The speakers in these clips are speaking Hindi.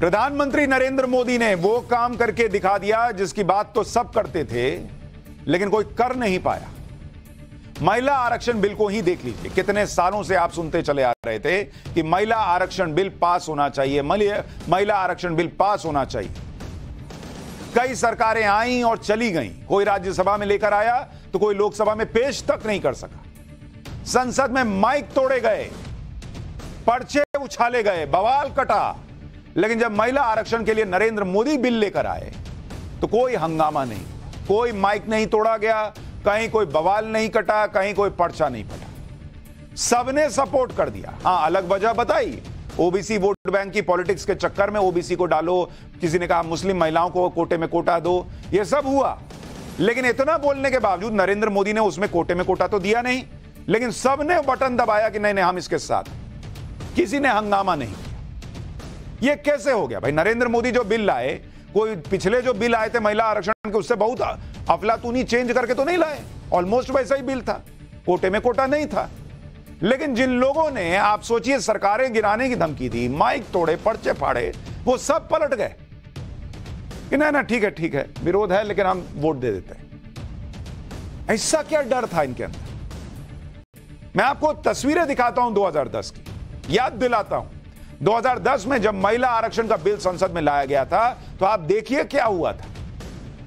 प्रधानमंत्री नरेंद्र मोदी ने वो काम करके दिखा दिया जिसकी बात तो सब करते थे लेकिन कोई कर नहीं पाया। महिला आरक्षण बिल को ही देख लीजिए, कितने सालों से आप सुनते चले आ रहे थे कि महिला आरक्षण बिल पास होना चाहिए, महिला आरक्षण बिल पास होना चाहिए। कई सरकारें आईं और चली गईं, कोई राज्यसभा में लेकर आया तो कोई लोकसभा में पेश तक नहीं कर सका। संसद में माइक तोड़े गए, पर्चे उछाले गए, बवाल कटा, लेकिन जब महिला आरक्षण के लिए नरेंद्र मोदी बिल लेकर आए तो कोई हंगामा नहीं, कोई माइक नहीं तोड़ा गया, कहीं कोई बवाल नहीं कटा, कहीं कोई पर्चा नहीं फटा, सबने सपोर्ट कर दिया। हां, अलग वजह बताई, ओबीसी वोट बैंक की पॉलिटिक्स के चक्कर में ओबीसी को डालो, किसी ने कहा मुस्लिम महिलाओं को कोटे में कोटा दो, यह सब हुआ। लेकिन इतना बोलने के बावजूद नरेंद्र मोदी ने उसमें कोटे में कोटा तो दिया नहीं, लेकिन सबने बटन दबाया कि नहीं नहीं हम इसके साथ, किसी ने हंगामा नहीं किया। यह कैसे हो गया भाई? नरेंद्र मोदी जो बिल लाए, कोई पिछले जो बिल आए थे महिला आरक्षण के उससे बहुत अफलातूनी चेंज करके तो नहीं लाए, ऑलमोस्ट वैसा ही बिल था, कोटे में कोटा नहीं था। लेकिन जिन लोगों ने, आप सोचिए, सरकारें गिराने की धमकी दी, माइक तोड़े, पर्चे फाड़े, वो सब पलट गए कि ना ना ठीक है विरोध है लेकिन हम वोट दे देते हैं। ऐसा क्या डर था इनके अंदर? मैं आपको तस्वीरें दिखाता हूं 2010 की, याद दिलाता हूं। 2010 में जब महिला आरक्षण का बिल संसद में लाया गया था तो आप देखिए क्या हुआ था।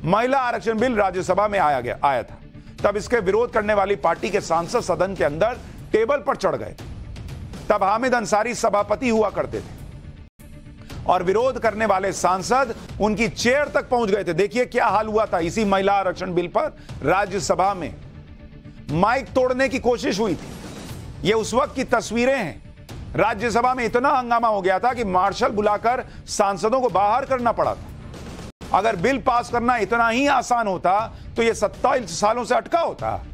महिला आरक्षण बिल राज्यसभा में आया था, तब इसके विरोध करने वाली पार्टी के सांसद सदन के अंदर टेबल पर चढ़ गए थे। तब हामिद अंसारी सभापति हुआ करते थे और विरोध करने वाले सांसद उनकी चेयर तक पहुंच गए थे। देखिए क्या हाल हुआ था इसी महिला आरक्षण बिल पर। राज्यसभा में माइक तोड़ने की कोशिश हुई थी, ये उस वक्त की तस्वीरें हैं। राज्यसभा में इतना हंगामा हो गया था कि मार्शल बुलाकर सांसदों को बाहर करना पड़ा था। अगर बिल पास करना इतना ही आसान होता तो यह 27 सालों से अटका होता।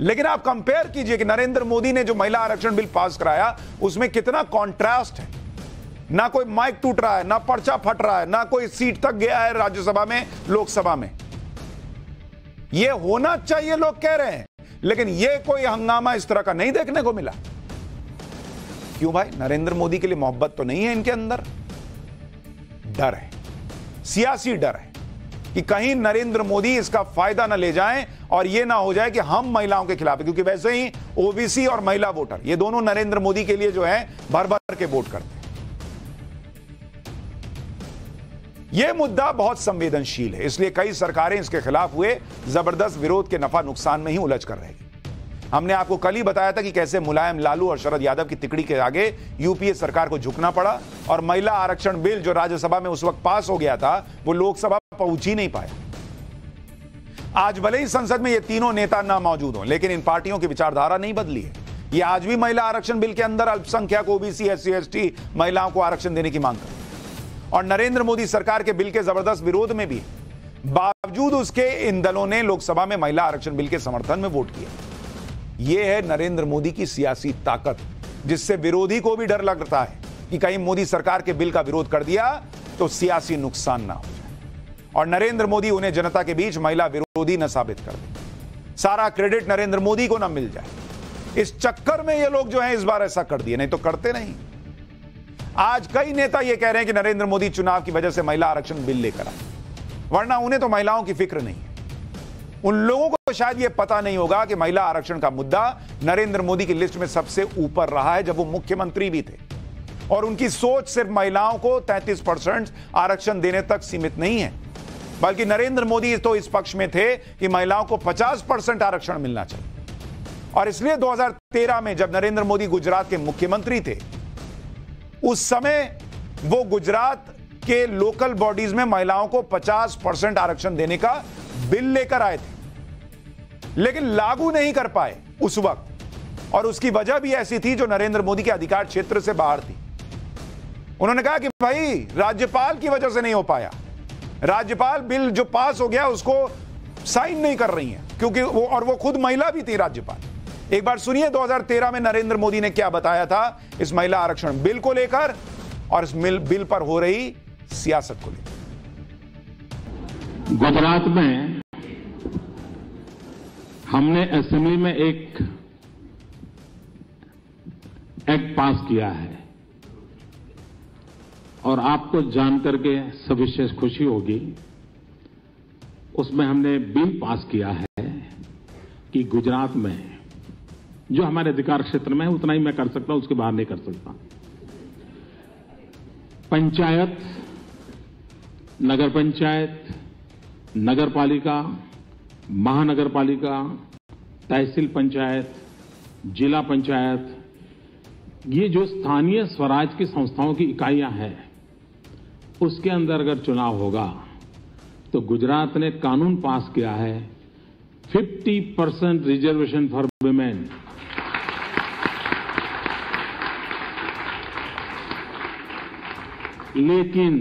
लेकिन आप कंपेयर कीजिए कि नरेंद्र मोदी ने जो महिला आरक्षण बिल पास कराया उसमें कितना कॉन्ट्रास्ट है। ना कोई माइक टूट रहा है, ना पर्चा फट रहा है, ना कोई सीट तक गया है राज्यसभा में, लोकसभा में। यह होना चाहिए लोग कह रहे हैं, लेकिन यह कोई हंगामा इस तरह का नहीं देखने को मिला। क्यों भाई? नरेंद्र मोदी के लिए मोहब्बत तो नहीं है इनके अंदर, डर है, सियासी डर है कि कहीं नरेंद्र मोदी इसका फायदा ना ले जाएं और यह ना हो जाए कि हम महिलाओं के खिलाफ है, क्योंकि वैसे ही ओबीसी और महिला वोटर ये दोनों नरेंद्र मोदी के लिए जो है भर भर के वोट करते हैं। यह मुद्दा बहुत संवेदनशील है, इसलिए कई सरकारें इसके खिलाफ हुए जबरदस्त विरोध के नफा नुकसान में ही उलझ कर रहेगी। हमने आपको कल ही बताया था कि कैसे मुलायम, लालू और शरद यादव की तिकड़ी के आगे यूपीए सरकार को झुकना पड़ा और महिला आरक्षण बिल जो राज्यसभा में उस वक्त पास हो गया था वो लोकसभा पहुंच ही नहीं पाया। आज भले ही संसद में ये तीनों नेता ना मौजूद हों, लेकिन इन पार्टियों की विचारधारा नहीं बदली है। ये आज भी महिला आरक्षण बिल के अंदर अल्पसंख्यक, ओबीसी, एससी, एसटी महिलाओं को आरक्षण देने की मांग करते हैं और नरेंद्र मोदी सरकार के बिल के जबरदस्त विरोध में भी बावजूद उसके इन दलों ने लोकसभा में महिला आरक्षण बिल के समर्थन में वोट किया। यह है नरेंद्र मोदी की सियासी ताकत, जिससे विरोधी को भी डर लगता है कि कहीं मोदी सरकार के बिल का विरोध कर दिया तो सियासी नुकसान ना हो जाए और नरेंद्र मोदी उन्हें जनता के बीच महिला विरोधी न साबित कर दे, सारा क्रेडिट नरेंद्र मोदी को न मिल जाए। इस चक्कर में ये लोग जो हैं इस बार ऐसा कर दिए, नहीं तो करते नहीं। आज कई नेता ये कह रहे हैं कि नरेंद्र मोदी चुनाव की वजह से महिला आरक्षण बिल लेकर आए, वरना उन्हें तो महिलाओं की फिक्र नहीं है। उन लोगों को शायद यह पता नहीं होगा कि महिला आरक्षण का मुद्दा नरेंद्र मोदी की लिस्ट में सबसे ऊपर रहा है जब वो मुख्यमंत्री भी थे और उनकी सोच सिर्फ महिलाओं को 33% आरक्षण देने तक सीमित नहीं है, बल्कि नरेंद्र मोदी तो इस पक्ष में थे कि महिलाओं को 50% आरक्षण मिलना चाहिए। और इसलिए 2013 में जब नरेंद्र मोदी गुजरात के मुख्यमंत्री थे, उस समय वो गुजरात के लोकल बॉडीज में महिलाओं को 50% आरक्षण देने का बिल लेकर आए थे, लेकिन लागू नहीं कर पाए उस वक्त। और उसकी वजह भी ऐसी थी जो नरेंद्र मोदी के अधिकार क्षेत्र से बाहर थी। उन्होंने कहा कि भाई राज्यपाल की वजह से नहीं हो पाया, राज्यपाल बिल जो पास हो गया उसको साइन नहीं कर रही हैं, क्योंकि वो खुद महिला भी थी राज्यपाल। एक बार सुनिए 2013 में नरेंद्र मोदी ने क्या बताया था इस महिला आरक्षण बिल को लेकर और इस बिल पर हो रही सियासत को लेकर। गुजरात में हमने असेंबली में एक एक्ट पास किया है और आपको जान करके सविशेष खुशी होगी, उसमें हमने बिल पास किया है कि गुजरात में जो हमारे अधिकार क्षेत्र में है उतना ही मैं कर सकता हूं, उसके बाहर नहीं कर सकता। पंचायत, नगर पंचायत, नगर पालिका, महानगर पालिका, तहसील पंचायत, जिला पंचायत, ये जो स्थानीय स्वराज की संस्थाओं की इकाइयां हैं, उसके अंदर अगर चुनाव होगा तो गुजरात ने कानून पास किया है 50% रिजर्वेशन फॉर वुमेन। लेकिन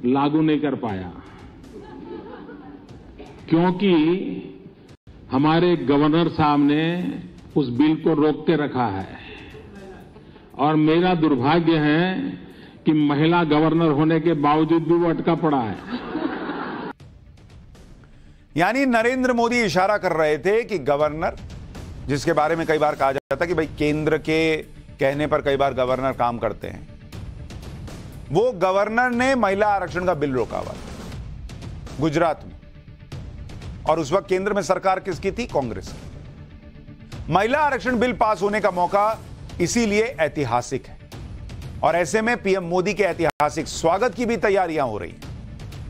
लागू नहीं कर पाया क्योंकि हमारे गवर्नर साहब ने उस बिल को रोक के रखा है। और मेरा दुर्भाग्य है कि महिला गवर्नर होने के बावजूद भी वो अटका पड़ा है। यानी नरेंद्र मोदी इशारा कर रहे थे कि गवर्नर, जिसके बारे में कई बार कहा जाता कि भाई केंद्र के कहने पर कई बार गवर्नर काम करते हैं, वो गवर्नर ने महिला आरक्षण का बिल रोका हुआ गुजरात में। और उस वक्त केंद्र में सरकार किसकी थी? कांग्रेस की। महिला आरक्षण बिल पास होने का मौका इसीलिए ऐतिहासिक है और ऐसे में पीएम मोदी के ऐतिहासिक स्वागत की भी तैयारियां हो रही हैं।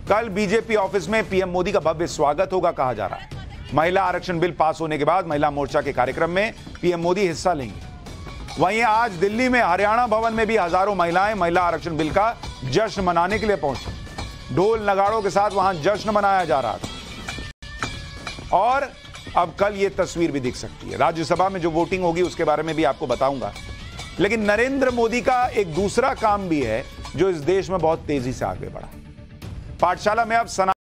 कल बीजेपी ऑफिस में पीएम मोदी का भव्य स्वागत होगा कहा जा रहा है। महिला आरक्षण बिल पास होने के बाद महिला मोर्चा के कार्यक्रम में पीएम मोदी हिस्सा लेंगे। वहीं आज दिल्ली में हरियाणा भवन में भी हजारों महिलाएं महिला आरक्षण बिल का जश्न मनाने के लिए पहुंची। ढोल नगाड़ों के साथ वहां जश्न मनाया जा रहा था। और अब कल यह तस्वीर भी दिख सकती है। राज्यसभा में जो वोटिंग होगी उसके बारे में भी आपको बताऊंगा। लेकिन नरेंद्र मोदी का एक दूसरा काम भी है जो इस देश में बहुत तेजी से आगे बढ़ा। पाठशाला में अब